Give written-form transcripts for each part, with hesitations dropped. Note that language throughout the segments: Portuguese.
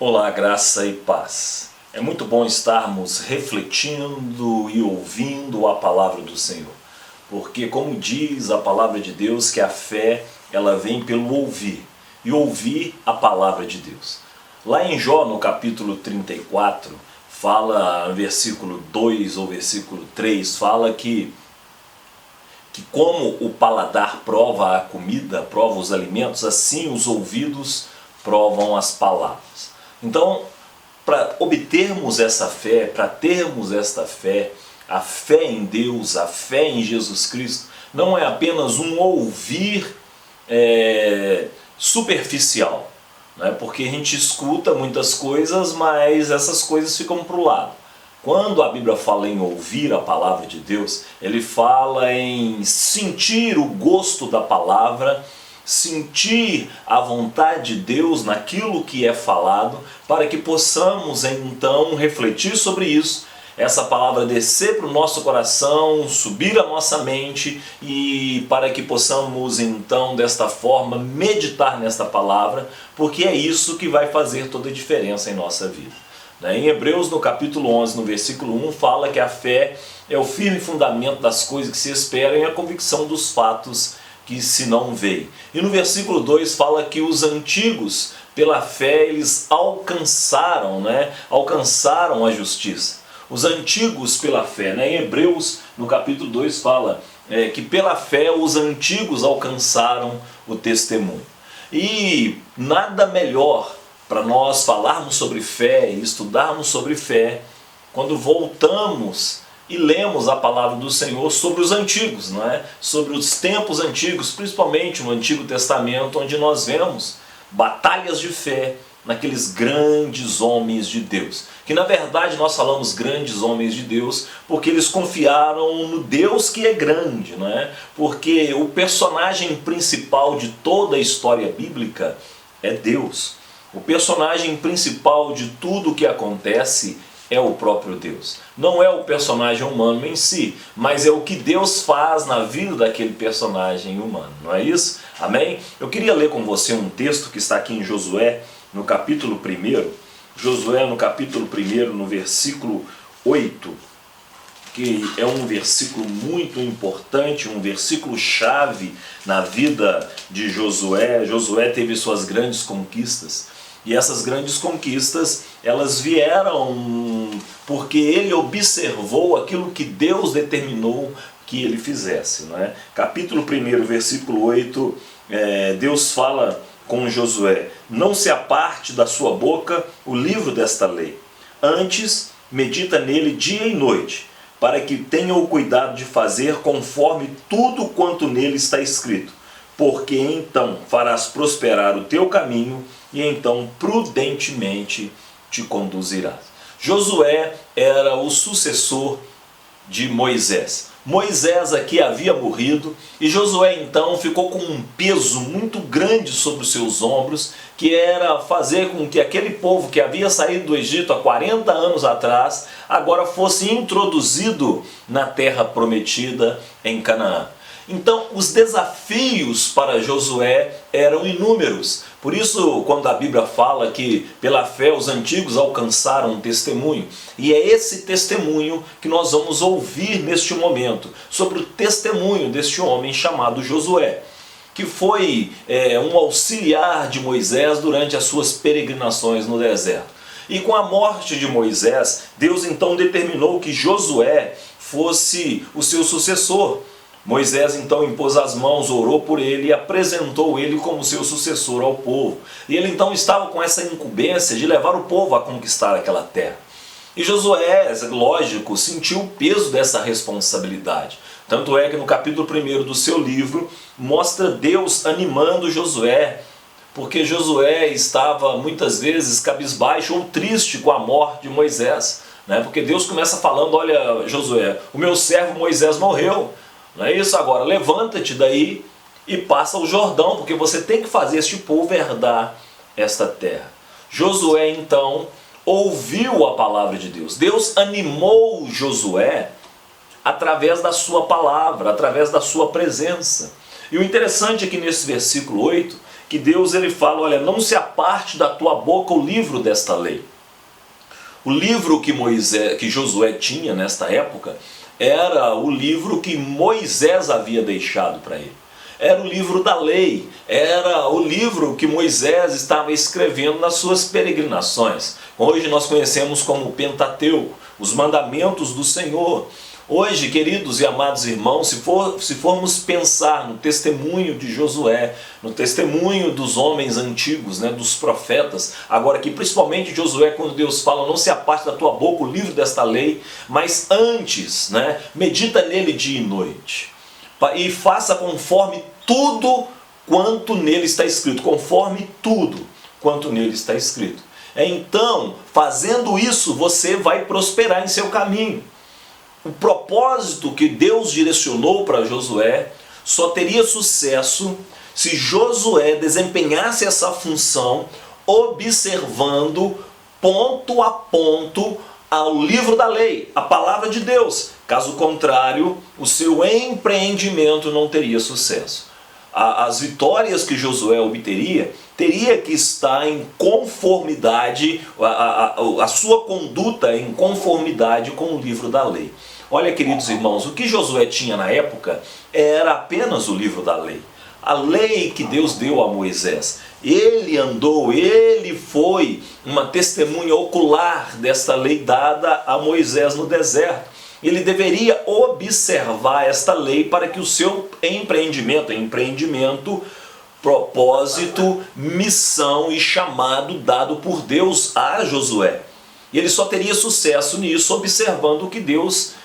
Olá, graça e paz. É muito bom estarmos refletindo e ouvindo a palavra do Senhor. Porque, como diz a palavra de Deus, que a fé ela vem pelo ouvir. E ouvir a palavra de Deus. Lá em Jó, no capítulo 34, fala, no versículo 2 ou versículo 3, fala que como o paladar prova a comida, prova os alimentos, assim os ouvidos provam as palavras. Então, para obtermos essa fé, para termos esta fé, a fé em Deus, a fé em Jesus Cristo, não é apenas um ouvir superficial, né? Porque a gente escuta muitas coisas, mas essas coisas ficam para o lado. Quando a Bíblia fala em ouvir a palavra de Deus, ele fala em sentir o gosto da palavra, sentir a vontade de Deus naquilo que é falado, para que possamos então refletir sobre isso, essa palavra descer para o nosso coração, subir a nossa mente, e para que possamos então desta forma meditar nesta palavra, porque é isso que vai fazer toda a diferença em nossa vida. Em Hebreus, no capítulo 11, no versículo 1, fala que a fé é o firme fundamento das coisas que se esperam e a convicção dos fatos que se não veem. E no versículo 2 fala que os antigos, pela fé, eles alcançaram a justiça. Os antigos pela fé, em Hebreus, no capítulo 2, fala que pela fé os antigos alcançaram o testemunho. E nada melhor para nós falarmos sobre fé e estudarmos sobre fé, quando voltamos e lemos a palavra do Senhor sobre os antigos, sobre os tempos antigos, principalmente no Antigo Testamento, onde nós vemos batalhas de fé naqueles grandes homens de Deus. Que na verdade nós falamos grandes homens de Deus porque eles confiaram no Deus que é grande, porque o personagem principal de toda a história bíblica é Deus. O personagem principal de tudo o que acontece é o próprio Deus. Não é o personagem humano em si, mas é o que Deus faz na vida daquele personagem humano, não é isso? Amém? Eu queria ler com você um texto que está aqui em Josué, no capítulo 1. Josué, no capítulo 1, no versículo 8, que é um versículo muito importante, um versículo chave na vida de Josué. Josué teve suas grandes conquistas. E essas grandes conquistas, elas vieram porque ele observou aquilo que Deus determinou que ele fizesse. Capítulo 1, versículo 8, Deus fala com Josué: não se aparte da sua boca o livro desta lei. Antes, medita nele dia e noite, para que tenha o cuidado de fazer conforme tudo quanto nele está escrito. Porque então farás prosperar o teu caminho e então prudentemente te conduzirás. Josué era o sucessor de Moisés. Moisés aqui havia morrido e Josué então ficou com um peso muito grande sobre os seus ombros, que era fazer com que aquele povo que havia saído do Egito há 40 anos atrás, agora fosse introduzido na terra prometida em Canaã. Então os desafios para Josué eram inúmeros. Por isso, quando a Bíblia fala que pela fé os antigos alcançaram um testemunho, e é esse testemunho que nós vamos ouvir neste momento, sobre o testemunho deste homem chamado Josué, que foi um auxiliar de Moisés durante as suas peregrinações no deserto. E com a morte de Moisés, Deus então determinou que Josué fosse o seu sucessor. Moisés então impôs as mãos, orou por ele e apresentou ele como seu sucessor ao povo. E ele então estava com essa incumbência de levar o povo a conquistar aquela terra. E Josué, lógico, sentiu o peso dessa responsabilidade. Tanto é que no capítulo 1 do seu livro, mostra Deus animando Josué, porque Josué estava muitas vezes cabisbaixo ou triste com a morte de Moisés. Porque Deus começa falando: olha Josué, o meu servo Moisés morreu. Não é isso? Agora levanta-te daí e passa o Jordão, porque você tem que fazer este povo herdar esta terra. Josué então ouviu a palavra de Deus. Deus animou Josué através da sua palavra, através da sua presença. E o interessante é que nesse versículo 8, que Deus ele fala: olha, não se aparte aparte da tua boca o livro desta lei. O livro que Josué tinha nesta época era o livro que Moisés havia deixado para ele. Era o livro da lei, era o livro que Moisés estava escrevendo nas suas peregrinações. Hoje nós conhecemos como o Pentateuco, os mandamentos do Senhor. Hoje, queridos e amados irmãos, se formos pensar no testemunho de Josué, no testemunho dos homens antigos, dos profetas, agora aqui principalmente Josué, quando Deus fala, não se aparte da tua boca o livro desta lei, mas antes, medita nele dia e noite, e faça conforme tudo quanto nele está escrito, conforme tudo quanto nele está escrito. Então, fazendo isso, você vai prosperar em seu caminho. O propósito que Deus direcionou para Josué só teria sucesso se Josué desempenhasse essa função observando ponto a ponto ao livro da lei, a palavra de Deus. Caso contrário, o seu empreendimento não teria sucesso. As vitórias que Josué obteria teria que estar em conformidade, a sua conduta em conformidade com o livro da lei. Olha, queridos irmãos, o que Josué tinha na época era apenas o livro da lei. A lei que Deus deu a Moisés. Ele andou, ele foi uma testemunha ocular desta lei dada a Moisés no deserto. Ele deveria observar esta lei para que o seu empreendimento, propósito, missão e chamado dado por Deus a Josué. E ele só teria sucesso nisso observando o que Deus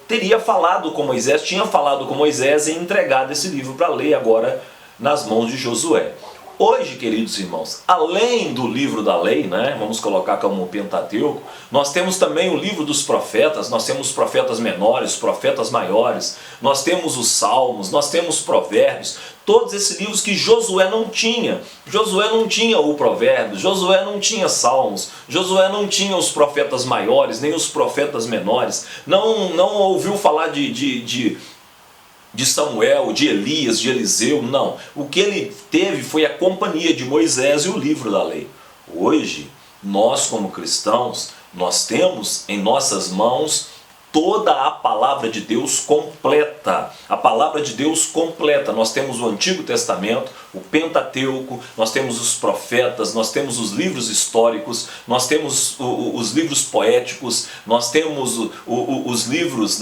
teria falado com Moisés, tinha falado com Moisés e entregado esse livro para ler agora nas mãos de Josué. Hoje, queridos irmãos, além do livro da lei, vamos colocar como o Pentateuco, nós temos também o livro dos profetas, nós temos profetas menores, profetas maiores, nós temos os salmos, nós temos provérbios, todos esses livros que Josué não tinha. Josué não tinha o provérbio, Josué não tinha salmos, Josué não tinha os profetas maiores, nem os profetas menores, não ouviu falar de Samuel, de Elias, de Eliseu, não. O que ele teve foi a companhia de Moisés e o livro da lei. Hoje, nós como cristãos, nós temos em nossas mãos toda a palavra de Deus completa. A palavra de Deus completa. Nós temos o Antigo Testamento, o Pentateuco, nós temos os profetas, nós temos os livros históricos, nós temos os livros poéticos, nós temos os livros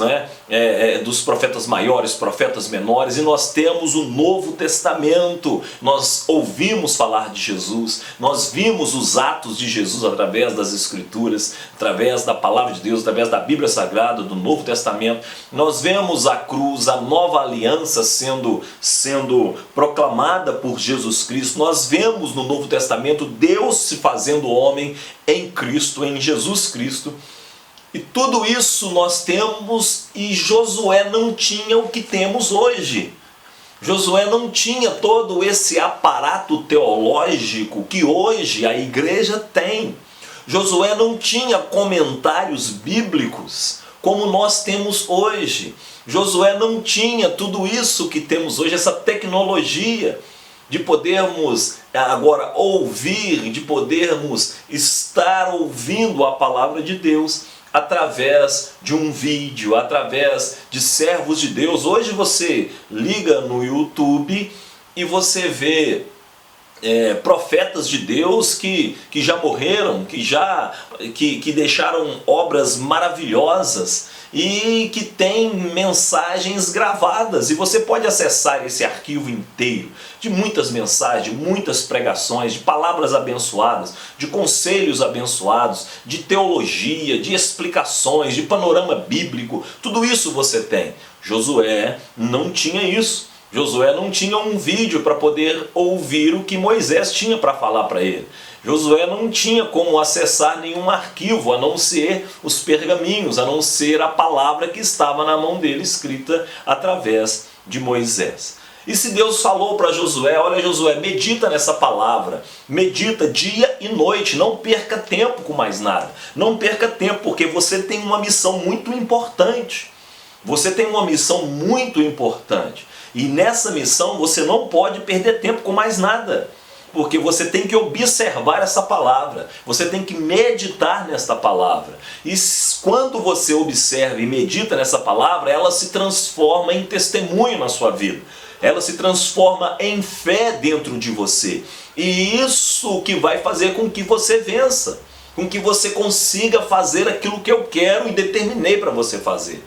dos profetas maiores, profetas menores, e nós temos o Novo Testamento. Nós ouvimos falar de Jesus, nós vimos os atos de Jesus através das Escrituras, através da palavra de Deus, através da Bíblia Sagrada, do Novo Testamento. Nós vemos a cruz, a nova aliança sendo proclamada por Jesus Cristo. Nós vemos no Novo Testamento Deus se fazendo homem em Cristo, em Jesus Cristo. E tudo isso nós temos, e Josué não tinha o que temos hoje. Josué não tinha todo esse aparato teológico que hoje a igreja tem. Josué não tinha comentários bíblicos como nós temos hoje. Josué não tinha tudo isso que temos hoje, essa tecnologia de podermos agora ouvir, de podermos estar ouvindo a palavra de Deus através de um vídeo, através de servos de Deus. Hoje você liga no YouTube e você vê profetas de Deus que já morreram, que deixaram obras maravilhosas e que têm mensagens gravadas, e você pode acessar esse arquivo inteiro de muitas mensagens, de muitas pregações, de palavras abençoadas, de conselhos abençoados, de teologia, de explicações, de panorama bíblico. Tudo isso você tem. Josué não tinha isso. Josué não tinha um vídeo para poder ouvir o que Moisés tinha para falar para ele. Josué não tinha como acessar nenhum arquivo, a não ser os pergaminhos, a não ser a palavra que estava na mão dele, escrita através de Moisés. E se Deus falou para Josué, olha Josué, medita nessa palavra, medita dia e noite, não perca tempo com mais nada. Não perca tempo, porque você tem uma missão muito importante. Você tem uma missão muito importante. E nessa missão você não pode perder tempo com mais nada. Porque você tem que observar essa palavra, você tem que meditar nesta palavra. E quando você observa e medita nessa palavra, ela se transforma em testemunho na sua vida. Ela se transforma em fé dentro de você. E isso que vai fazer com que você vença, com que você consiga fazer aquilo que eu quero e determinei para você fazer.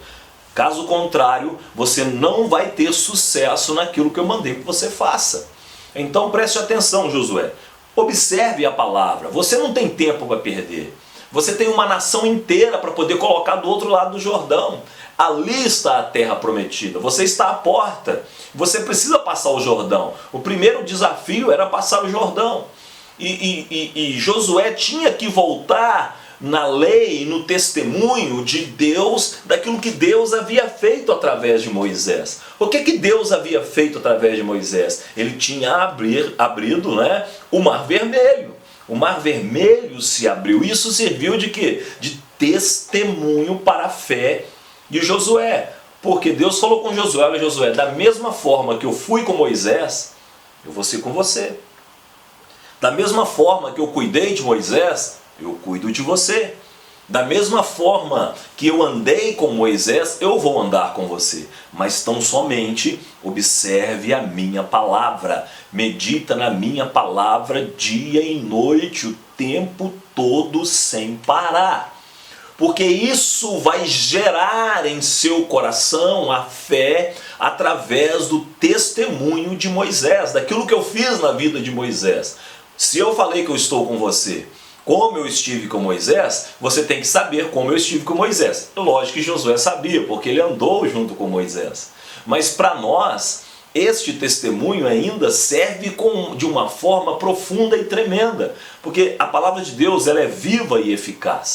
Caso contrário, você não vai ter sucesso naquilo que eu mandei que você faça. Então preste atenção, Josué. Observe a palavra. Você não tem tempo para perder. Você tem uma nação inteira para poder colocar do outro lado do Jordão. Ali está a terra prometida. Você está à porta. Você precisa passar o Jordão. O primeiro desafio era passar o Jordão. E Josué tinha que voltar na lei, no testemunho de Deus, daquilo que Deus havia feito através de Moisés. O que Deus havia feito através de Moisés? Ele tinha abrido, o Mar Vermelho. O Mar Vermelho se abriu. Isso serviu de quê? De testemunho para a fé de Josué. Porque Deus falou com Josué: olha, Josué, da mesma forma que eu fui com Moisés, eu vou ser com você. Da mesma forma que eu cuidei de Moisés, eu cuido de você. Da mesma forma que eu andei com Moisés, eu vou andar com você. Mas tão somente observe a minha palavra. Medita na minha palavra dia e noite, o tempo todo sem parar. Porque isso vai gerar em seu coração a fé através do testemunho de Moisés, daquilo que eu fiz na vida de Moisés. Se eu falei que eu estou com você, como eu estive com Moisés, você tem que saber como eu estive com Moisés. Lógico que Josué sabia, porque ele andou junto com Moisés. Mas para nós, este testemunho ainda serve de uma forma profunda e tremenda. Porque a palavra de Deus, ela é viva e eficaz.